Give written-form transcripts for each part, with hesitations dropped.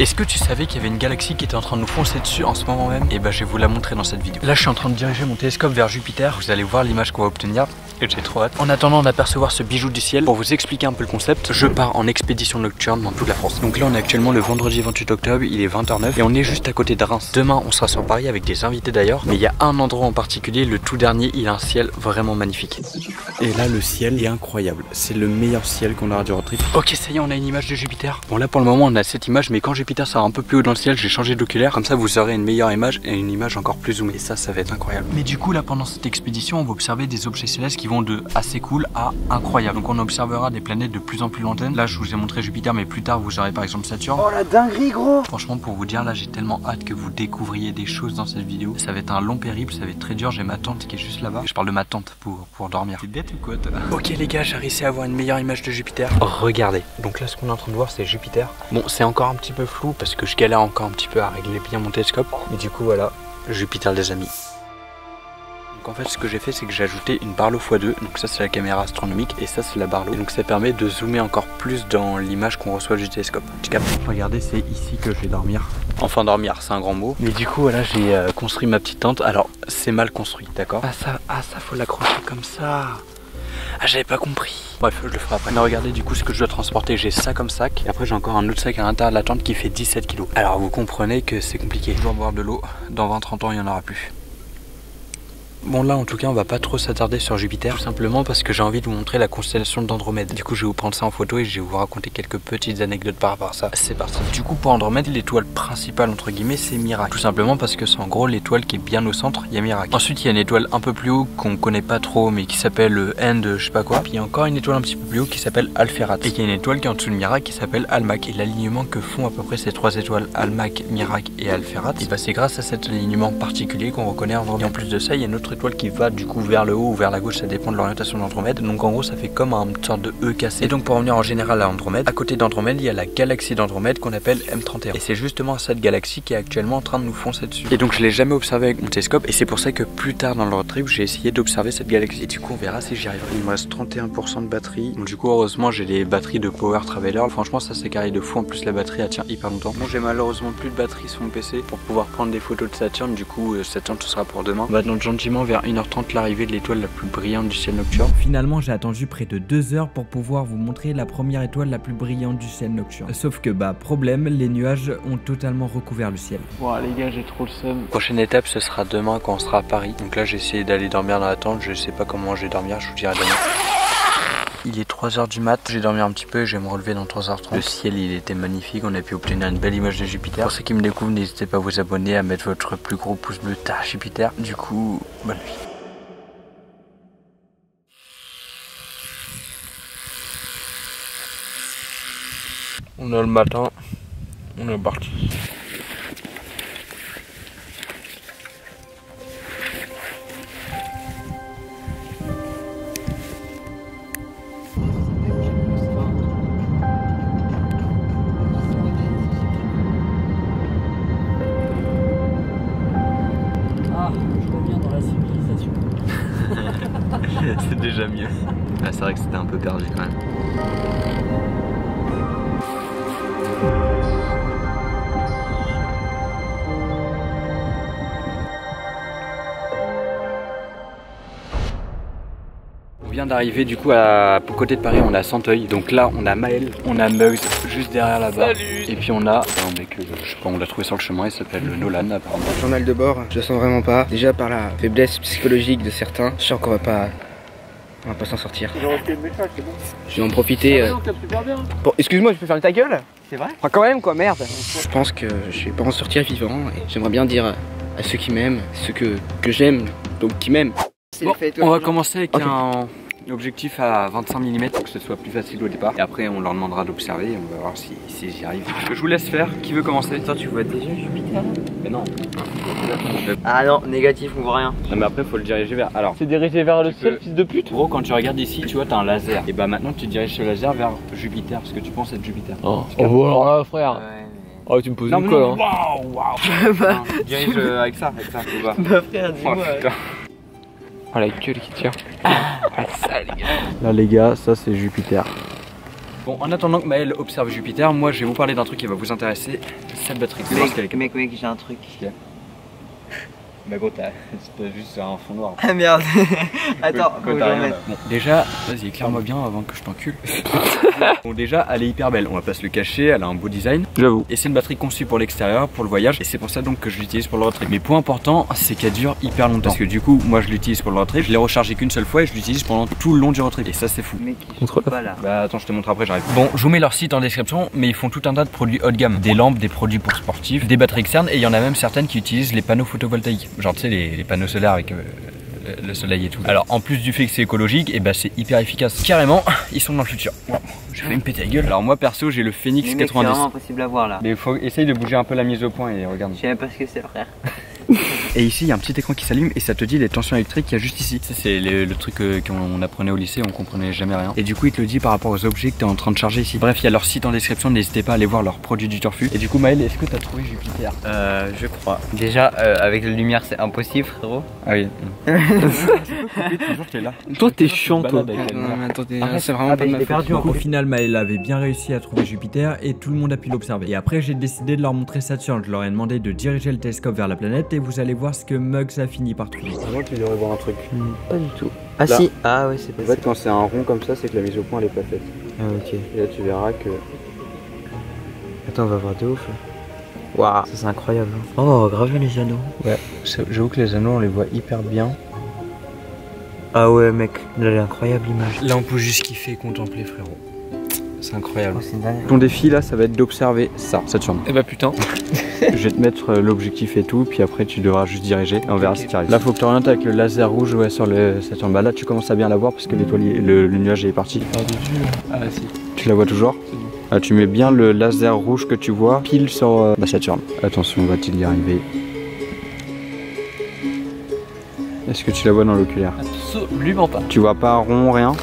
Est-ce que tu savais qu'il y avait une galaxie qui était en train de nous foncer dessus en ce moment même? Et bah je vais vous la montrer dans cette vidéo. Là je suis en train de diriger mon télescope vers Jupiter. Vous allez voir l'image qu'on va obtenir. Et j'ai trop hâte. En attendant d'apercevoir ce bijou du ciel, pour vous expliquer un peu le concept, je pars en expédition nocturne dans toute la France. Donc là on est actuellement le vendredi 28 octobre, il est 20h09 et on est juste à côté de Reims. Demain on sera sur Paris avec des invités d'ailleurs, mais il y a un endroit en particulier, le tout dernier, il a un ciel vraiment magnifique. Et là le ciel est incroyable, c'est le meilleur ciel qu'on aura du road trip. Ok, ça y est, on a une image de Jupiter. Bon là pour le moment on a cette image, mais quand Jupiter sera un peu plus haut dans le ciel, j'ai changé d'oculaire, comme ça vous aurez une meilleure image et une image encore plus zoomée. Et ça va être incroyable. Mais du coup là pendant cette expédition on va observer des objets célestes qui vont de assez cool à incroyable. Donc on observera des planètes de plus en plus lointaines. Là je vous ai montré Jupiter, mais plus tard vous aurez par exemple Saturne. Oh la dinguerie gros. Franchement pour vous dire, là j'ai tellement hâte que vous découvriez des choses dans cette vidéo. Ça va être un long périple, ça va être très dur. J'ai ma tante qui est juste là-bas. Je parle de ma tante pour dormir. T'es bête ou quoi toi? Ok les gars, j'ai réussi à avoir une meilleure image de Jupiter. Regardez. Donc là ce qu'on est en train de voir c'est Jupiter. Bon c'est encore un petit peu flou parce que je galère encore un petit peu à régler bien mon télescope. Mais du coup voilà, Jupiter les amis. Donc en fait ce que j'ai fait c'est que j'ai ajouté une Barlow x2, donc ça c'est la caméra astronomique et ça c'est la Barlow. Et donc ça permet de zoomer encore plus dans l'image qu'on reçoit du télescope. Tu captes? Regardez, c'est ici que je vais dormir. Enfin dormir c'est un grand mot. Mais du coup voilà, j'ai construit ma petite tente. Alors c'est mal construit, d'accord? Ah ça faut l'accrocher comme ça. Ah j'avais pas compris. Bref je le ferai après. Mais regardez du coup ce que je dois transporter. J'ai ça comme sac et après j'ai encore un autre sac à l'intérieur de la tente qui fait 17 kg. Alors vous comprenez que c'est compliqué. Je dois boire de l'eau. Dans 20-30 ans il n'y en aura plus. Bon là en tout cas on va pas trop s'attarder sur Jupiter, tout simplement parce que j'ai envie de vous montrer la constellation d'Andromède. Du coup je vais vous prendre ça en photo et je vais vous raconter quelques petites anecdotes par rapport à ça. C'est parti. Du coup pour Andromède, l'étoile principale entre guillemets c'est Miracle. Tout simplement parce que c'est en gros l'étoile qui est bien au centre, il y a Miracle. Ensuite il y a une étoile un peu plus haut qu'on connaît pas trop mais qui s'appelle End je sais pas quoi. Puis il y a encore une étoile un petit peu plus haut qui s'appelle Alphérat. Et il y a une étoile qui est en dessous de Miracle qui s'appelle Almach. Et l'alignement que font à peu près ces trois étoiles, Almach, Miracle et Alphérat, et bah c'est grâce à cet alignement particulier qu'on reconnaît Andromède. Et en plus de ça il y a une autre étoile qui va du coup vers le haut ou vers la gauche, ça dépend de l'orientation d'Andromède. Donc en gros ça fait comme un sorte de E cassé. Et donc pour revenir en général à Andromède, à côté d'Andromède il y a la galaxie d'Andromède qu'on appelle M31. Et c'est justement cette galaxie qui est actuellement en train de nous foncer dessus. Et donc je l'ai jamais observé avec mon télescope et c'est pour ça que plus tard dans le road trip j'ai essayé d'observer cette galaxie. Et du coup on verra si j'y arriverai. Il me reste 31% de batterie. Donc du coup heureusement j'ai les batteries de Power Traveler. Franchement ça c'est carré de fou. En plus la batterie elle tient hyper longtemps. Bon j'ai malheureusement plus de batterie sur mon PC pour pouvoir prendre des photos de Saturne. Du coup Saturne ce sera pour demain. On va donc gentiment vers 1h30 l'arrivée de l'étoile la plus brillante du ciel nocturne. Finalement j'ai attendu près de 2 heures pour pouvoir vous montrer la première étoile la plus brillante du ciel nocturne. Sauf que bah problème, les nuages ont totalement recouvert le ciel. Bon les gars j'ai trop le seum. Prochaine étape ce sera demain quand on sera à Paris. Donc là j'ai essayé d'aller dormir dans la tente. Je sais pas comment je vais dormir, je vous dirai demain. Il est 3h du mat, j'ai dormi un petit peu et je vais me relever dans 3h30. Le ciel il était magnifique, on a pu obtenir une belle image de Jupiter. Pour ceux qui me découvrent, n'hésitez pas à vous abonner, à mettre votre plus gros pouce bleu à Jupiter. Du coup, bonne nuit. On a le matin, on est parti. Ah, je reviens dans la civilisation. C'est déjà mieux. Ah, c'est vrai que c'était un peu perdu quand même. On vient d'arriver du coup à côté de Paris, on a Santeuil. Donc là on a Maël, on a Mugs juste derrière là-bas. Et puis on a un mec, je sais pas, on l'a trouvé sur le chemin, il s'appelle Nolan apparemment. Journal de bord, je le sens vraiment pas. Déjà par la faiblesse psychologique de certains, je sens qu'on va pas s'en sortir. Je vais en profiter. Bon, excuse-moi, je peux fermer ta gueule? C'est vrai? Enfin, quand même quoi, merde. Je pense que je vais pas en sortir vivant et j'aimerais bien dire à ceux qui m'aiment, ceux que j'aime, donc qui m'aiment. Bon, on va commencer avec un objectif à 25 mm pour que ce soit plus facile au départ. Et après on leur demandera d'observer et on va voir si j'y arrive. Je vous laisse faire, qui veut commencer? Toi tu vois tes yeux Jupiter? Mais non. Ah non, négatif, on voit rien. Non mais après faut le diriger vers... Alors, C'est dirigé vers le ciel, fils de pute. en gros quand tu regardes ici tu vois t'as un laser. Et bah maintenant tu diriges ce laser vers Jupiter parce que tu penses être Jupiter. Oh bon alors là frère. Oh tu me poses une colle hein. Waouh. Non, tu diriges avec ça, tu vois. Bah frère, dis-moi. Oh putain. Oh la gueule qui tire. Ah ça les gars. Là les gars, ça c'est Jupiter. Bon, en attendant que Maël observe Jupiter, moi je vais vous parler d'un truc qui va vous intéresser. Cette batterie. Mec, j'ai un truc. Mais bon, c'est juste un fond noir. Ah merde. Attends, faut que je remette. Bon, déjà, vas-y, éclaire-moi bien avant que je t'encule. Bon, déjà, elle est hyper belle. On va pas se le cacher, elle a un beau design. J'avoue. Et c'est une batterie conçue pour l'extérieur, pour le voyage. Et c'est pour ça donc que je l'utilise pour le road trip. Mais point important, c'est qu'elle dure hyper longtemps. Parce que du coup, moi je l'utilise pour le road trip. Je l'ai rechargé qu'une seule fois et je l'utilise pendant tout le long du road trip. Et ça, c'est fou. Mec, je trouve pas là. Bah attends, je te montre après, j'arrive. Bon, je vous mets leur site en description, mais ils font tout un tas de produits haut de gamme. Des lampes, des produits pour sportifs, des batteries externes. Et il y en a même certaines qui utilisent les panneaux photovoltaïques. Genre, tu sais, les panneaux solaires avec le soleil et tout. Alors en plus du fait que c'est écologique, et bah c'est hyper efficace. Carrément, ils sont dans le futur. Wow. J'ai failli me péter la gueule. Alors moi perso j'ai le Phoenix mais 90. C'est vraiment impossible à voir là. Mais il faut essayer de bouger un peu la mise au point et regarde. Je sais même pas ce que c'est frère. Et ici il y a un petit écran qui s'allume et ça te dit les tensions électriques qu'il y a juste ici. C'est le truc qu'on apprenait au lycée, on comprenait jamais rien. Et du coup il te le dit par rapport aux objets que tu es en train de charger ici. Bref, il y a leur site en description, n'hésitez pas à aller voir leurs produits du Turfu. Et du coup Maël, est-ce que tu as trouvé Jupiter? Je crois. Déjà avec la lumière c'est impossible frérot. Ah oui. Toujours t'es là. Toi t'es chiant toi. Attendez, c'est vraiment pas de ma faute. Donc au final Maël avait bien réussi à trouver Jupiter et tout le monde a pu l'observer. Et après j'ai décidé de leur montrer Saturne. Je leur ai demandé de diriger le télescope vers la planète et vous allez voir ce que Mugs a fini par trouver. Moi tu devrais voir un truc. Pas du tout. Ah Là. si. Ah ouais c'est En possible. fait quand c'est un rond comme ça c'est que la mise au point elle est pas faite. Ah ok. Et là tu verras que... Attends on va voir de ouf. Waouh. Ça c'est incroyable. Oh grave les anneaux. Ouais, j'avoue que les anneaux on les voit hyper bien. Ah ouais mec, là elle est incroyable l'image. Là on peut juste kiffer et contempler frérot. C'est incroyable. Oh, c'est une dingue. Ton défi là ça va être d'observer ça, Saturne. Eh bah putain. Je vais te mettre l'objectif et tout, puis après tu devras juste diriger et on verra si tu arrives. Là faut que tu orientes avec le laser rouge ouais, sur le Saturne. Bah là tu commences à bien la voir parce que le nuage est parti. Ah si. Tu la vois toujours? Là tu mets bien le laser rouge que tu vois pile sur Saturne. Attention, va-t-il y arriver? Est-ce que tu la vois dans l'oculaire? Absolument pas. Tu vois pas un rond, rien? Ouais,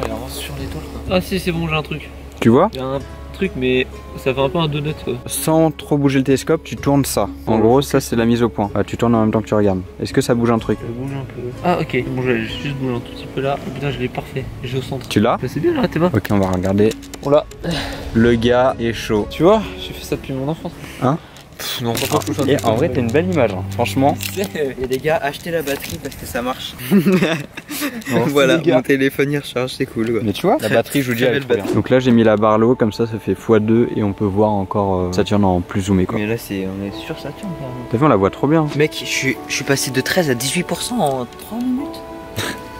elle avance sur l'étoile quoi. Ah si c'est bon j'ai un truc. Tu vois? J'ai un truc mais ça fait un peu un donut quoi. Sans trop bouger le télescope, tu tournes ça. En gros, ça c'est la mise au point. Tu tournes en même temps que tu regardes. Est-ce que ça bouge un truc? Je bouge un peu. Ah ok, bon je vais juste bouger un tout petit peu là. Oh, putain je l'ai parfait, j'ai au centre. Tu l'as? Bah, c'est bien là, t'es mains. Ok, on va regarder. On l'a. Le gars est chaud. Tu vois, j'ai fait ça depuis mon enfance. Hein? Non, pas trop. Et en vrai, t'as une belle image, hein. Franchement. Et les gars, achetez la batterie parce que ça marche. Non, voilà, les gars. mon téléphone il recharge, c'est cool quoi. Mais tu vois, la batterie, je vous dis, elle est belle trop bien. Donc là, j'ai mis la barre là-haut, comme ça fait x2 et on peut voir encore Saturne en plus zoomé quoi. Mais là, on est sur Saturne carrément. T'as vu, on la voit trop bien. Mec, je suis passé de 13 à 18% en 3 minutes.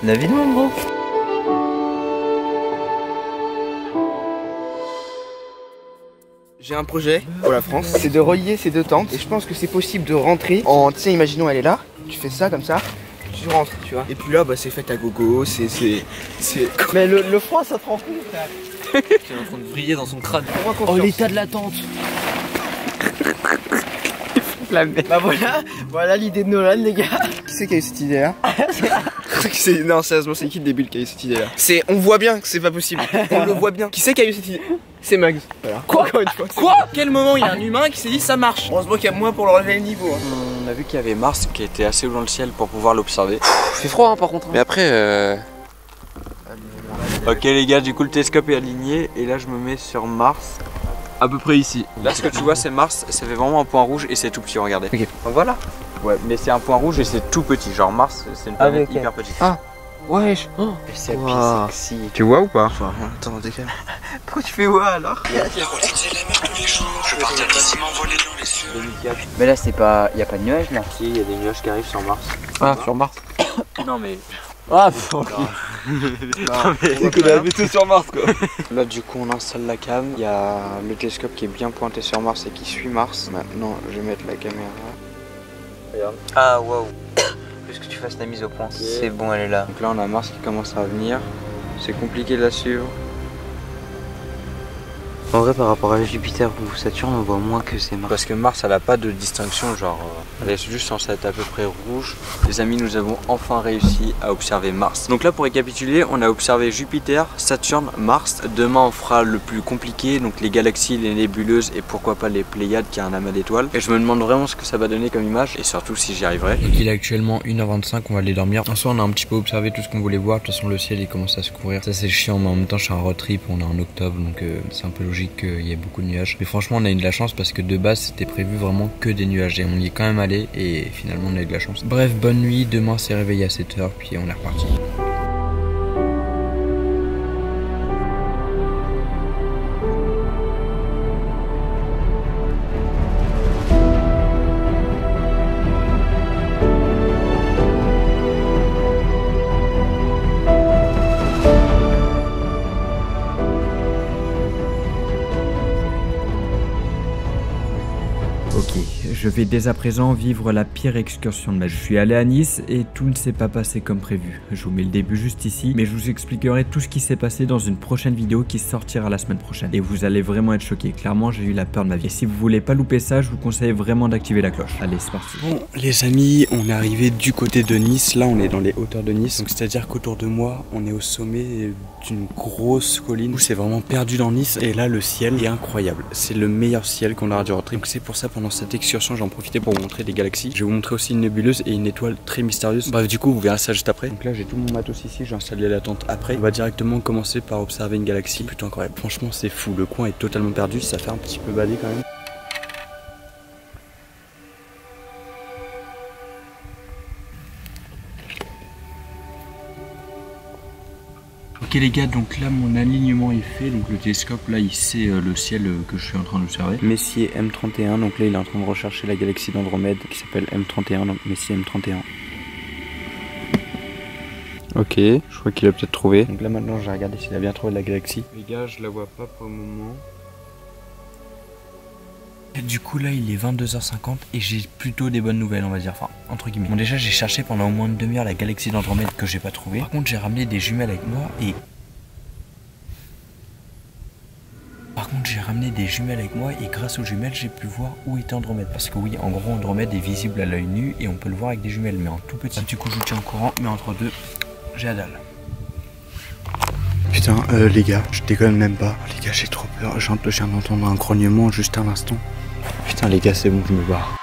La vie de moi, gros. J'ai un projet pour la France, c'est de relier ces deux tentes et je pense que c'est possible de rentrer en, tu sais, imaginons elle est là, tu fais ça comme ça, tu rentres, tu vois. Et puis là, bah c'est fait à gogo, c'est... Mais le froid, ça te rend compte, frère. Il est en train de briller dans son crâne. Oh, l'état de la tente. Bah voilà l'idée de Nolan, les gars. Qui c'est qui a eu cette idée là? Non, sérieusement, c'est qui le débile qui a eu cette idée là? On voit bien que c'est pas possible, on le voit bien. Qui c'est qui a eu cette idée? C'est Mugs. Voilà. Quoi? Encore une fois. Quoi? Quel moment il y a un humain qui s'est dit ça marche? Heureusement qu'il y a moi pour leur relever le niveau. On a vu qu'il y avait Mars qui était assez haut dans le ciel pour pouvoir l'observer. C'est froid hein, par contre. Mais après Ok les gars, du coup le télescope est aligné et là je me mets sur Mars. À peu près ici. Là ce que tu vois c'est Mars, ça fait vraiment un point rouge et c'est tout petit, regardez. Ok. Voilà. Ouais, mais c'est un point rouge et c'est tout petit. Genre Mars c'est une planète ok. hyper petite. Ah. Wesh. Oh. C'est Wow. sexy. Tu vois ou pas? Attends, décale. Pourquoi tu fais ouais alors? Mais là, c'est pas. Y a pas de nuages là. Si, il y a des nuages qui arrivent sur Mars. Ah sur Mars. Non mais... Ah C'est qu'on a habité sur Mars quoi. Là du coup on installe la cam, il y a le télescope qui est bien pointé sur Mars et qui suit Mars. Maintenant je vais mettre la caméra. Regarde. Ah waouh. Plus que tu fasses la mise au point. C'est bon, elle est là. Donc là on a Mars qui commence à venir. C'est compliqué de la suivre. En vrai, par rapport à Jupiter ou Saturne, on voit moins que c'est Mars. Parce que Mars, elle a pas de distinction, genre elle est juste censée être à peu près rouge. Les amis, nous avons enfin réussi à observer Mars. Donc là, pour récapituler, on a observé Jupiter, Saturne, Mars. Demain, on fera le plus compliqué, donc les galaxies, les nébuleuses et pourquoi pas les Pléiades qui a un amas d'étoiles. Et je me demande vraiment ce que ça va donner comme image et surtout si j'y arriverai. Donc il est actuellement 1h25, on va aller dormir. En soi, on a un petit peu observé tout ce qu'on voulait voir. De toute façon, le ciel il commence à se couvrir. Ça c'est chiant, mais en même temps, je suis en road trip, on est en octobre, donc c'est un peu logique qu'il y ait beaucoup de nuages. Mais franchement, on a eu de la chance parce que de base, c'était prévu vraiment que des nuages et on y est quand même allé et finalement, on a eu de la chance. Bref, bonne nuit. Demain, c'est réveillé à 7h, puis on est reparti. Ok, je vais dès à présent vivre la pire excursion de ma vie. Je suis allé à Nice et tout ne s'est pas passé comme prévu. Je vous mets le début juste ici, mais je vous expliquerai tout ce qui s'est passé dans une prochaine vidéo qui sortira la semaine prochaine. Et vous allez vraiment être choqués. Clairement, j'ai eu la peur de ma vie. Et si vous voulez pas louper ça, je vous conseille vraiment d'activer la cloche. Allez, c'est parti. Bon, les amis, on est arrivé du côté de Nice. Là, on est dans les hauteurs de Nice. Donc, c'est-à-dire qu'autour de moi, on est au sommet d'une grosse colline où c'est vraiment perdu dans Nice. Et là, le ciel est incroyable. C'est le meilleur ciel qu'on aura du road trip. Donc, c'est pour ça, pendant cette excursion, j'en profitais pour vous montrer des galaxies. Je vais vous montrer aussi une nébuleuse et une étoile très mystérieuse. Bref, du coup, vous verrez ça juste après. Donc là, j'ai tout mon matos ici. J'ai installé la tente après. On va directement commencer par observer une galaxie plutôt incroyable. Franchement, c'est fou. Le coin est totalement perdu. Ça fait un petit peu bader quand même. Ok les gars, donc là mon alignement est fait, donc le télescope là il sait le ciel que je suis en train d'observer. Messier M31, donc là il est en train de rechercher la galaxie d'Andromède qui s'appelle M31, donc Messier M31. Ok, je crois qu'il a peut-être trouvé. Donc là maintenant j'ai regardé s'il a bien trouvé la galaxie. Les gars, je la vois pas pour le moment. Et du coup là il est 22h50 et j'ai plutôt des bonnes nouvelles, on va dire, enfin entre guillemets. Bon déjà j'ai cherché pendant au moins une demi-heure la galaxie d'Andromède que j'ai pas trouvé. Par contre j'ai ramené des jumelles avec moi et... grâce aux jumelles j'ai pu voir où était Andromède. Parce que oui, en gros Andromède est visible à l'œil nu et on peut le voir avec des jumelles mais en tout petit. Du coup je vous tiens au courant, mais entre deux, j'ai la dalle. Putain, les gars, je déconne même pas. Les gars, j'ai trop peur. Je viens d'entendre un grognement juste à l'instant. Putain, les gars, c'est bon, je me barre.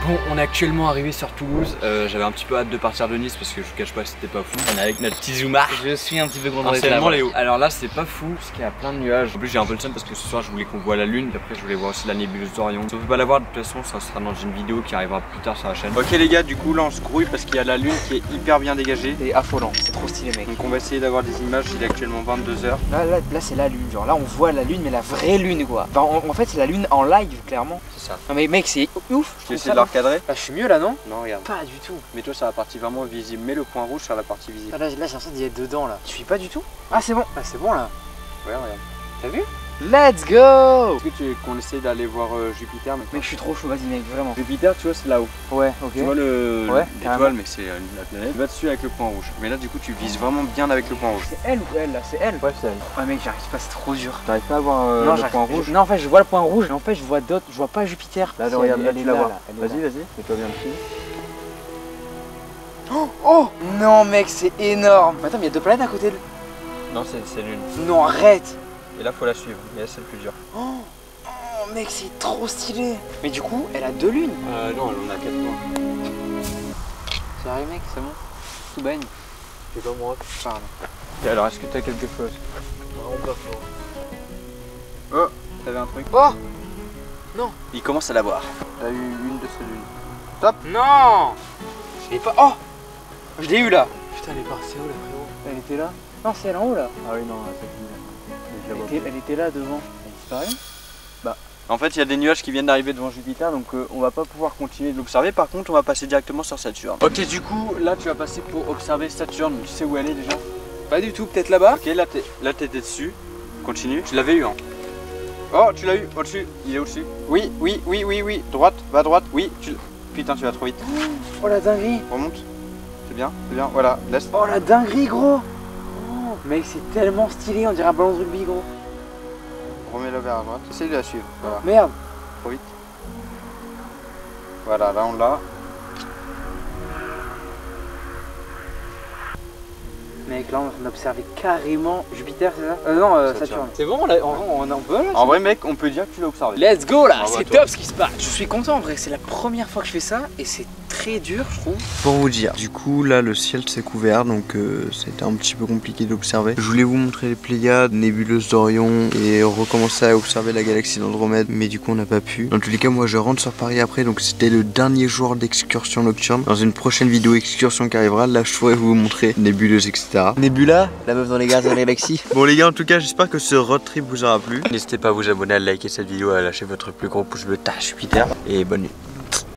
Bon, on est actuellement arrivé sur Toulouse. J'avais un petit peu hâte de partir de Nice parce que je vous cache pas que c'était pas fou. On est avec notre petit zoomar. Je suis un petit peu content d'être là. Léo. Alors là, c'est pas fou parce qu'il y a plein de nuages. En plus, j'ai un peu le seum parce que ce soir, je voulais qu'on voit la lune. Et après, je voulais voir aussi la nébuleuse d'Orion. Si on peut pas la voir, de toute façon, ça sera dans une vidéo qui arrivera plus tard sur la chaîne. Ok, les gars, du coup, là, on se grouille parce qu'il y a la lune qui est hyper bien dégagée. C'est affolant, c'est trop stylé, mec. Donc, on va essayer d'avoir des images. Il est actuellement 22h. Là c'est la lune, genre là on voit la lune, mais la vraie lune quoi. Enfin, en fait, c'est la lune en live, clairement. C'est ça. Non, mais mec, c'est ouf. Je vais essayer de la recadrer. Là, je suis mieux là, non? Non, regarde. Pas du tout. Mets-toi sur la partie vraiment visible. Mets le point rouge sur la partie visible. Là j'ai l'impression d'y être dedans là. Tu suis pas du tout? Ah, c'est bon. Ah, c'est bon là. Ouais, regarde. T'as vu? Let's go! Est-ce que tu veux qu'on essaie d'aller voir Jupiter maintenant? Mec, je suis trop chaud, vas-y, mec, vraiment. Jupiter, tu vois, c'est là-haut. Ouais, ok. Tu vois l'étoile, carrément. mais c'est la planète. Tu vas dessus avec le point rouge. Mais là, du coup, tu vises vraiment bien avec le point rouge. C'est elle ou elle là? C'est elle? Ouais, c'est elle. Ouais, mec, j'arrive pas, c'est trop dur. T'arrives pas à voir le point rouge? Non, en fait, je vois le point rouge, mais en fait, je vois d'autres. Je vois pas Jupiter. Là, Si, regarde, là, elle tu est la là, vois. là, elle est Vas-y, là. vas-y. Mets-toi bien dessus. Oh non, mec, c'est énorme. Attends, mais il y a deux planètes à côté de. Non, c'est l'une. Non, arrête. Et là, faut la suivre. Mais là, c'est le plus dur. Oh, mec, c'est trop stylé. Mais du coup, elle a deux lunes. Non, elle en a 4 points. Sérieux, mec, c'est bon? Tout baigne. C'est pas moi. Pardon. Et alors, est-ce que t'as quelque chose? Vraiment pas fort. Oh, t'avais un truc? Oh non. Il commence à la voir. T'as eu une de ces lunes. Stop. Non. Je l'ai pas. Oh, je l'ai eu là. Putain, elle est partie où là, frérot? Elle était là? Non, c'est elle en haut là. Ah oui, non, c'est Elle était là devant. Elle a disparu? En fait, il y a des nuages qui viennent d'arriver devant Jupiter, donc on va pas pouvoir continuer de l'observer. Par contre, on va passer directement sur Saturne. Ok, du coup, là, tu vas passer pour observer Saturne. Tu sais où elle est déjà? Pas du tout, peut-être là-bas. Ok, là, t'étais dessus. Continue. Tu l'avais eu, hein. Oh, tu l'as eu, au-dessus. Il est au-dessus. Oui, oui, oui, oui, oui. Droite, va à droite. Oui, tu... Putain, tu vas trop vite. Oh la dinguerie. Remonte. C'est bien, voilà, laisse. Oh la dinguerie gros. Oh, mec c'est tellement stylé, on dirait un ballon de rugby gros. Remets-le vers à droite. Essaye de la suivre. Voilà. Merde. Trop vite. Voilà, là on l'a. Mec là on observait carrément Jupiter, c'est ça? Non, Saturne. C'est bon, on peut là. En vrai mec, on peut dire que tu l'as observé. Let's go là, Bravo c'est top ce qui se passe. Je suis content en vrai, c'est la première fois que je fais ça et c'est très dur je trouve. Pour vous dire, du coup là le ciel s'est couvert donc c'était un petit peu compliqué d'observer. Je voulais vous montrer les Pléiades, nébuleuse d'Orion et recommencer à observer la galaxie d'Andromède, mais du coup on n'a pas pu. Dans tous les cas moi je rentre sur Paris après, donc c'était le dernier jour d'excursion nocturne. Dans une prochaine vidéo excursion qui arrivera, là je pourrais vous montrer nébuleuse etc. Nebula, la meuf dans les gaz de la galaxie. Bon les gars, en tout cas j'espère que ce road trip vous aura plu. N'hésitez pas à vous abonner, à liker cette vidéo, à lâcher votre plus gros pouce bleu, Jupiter, et bonne nuit.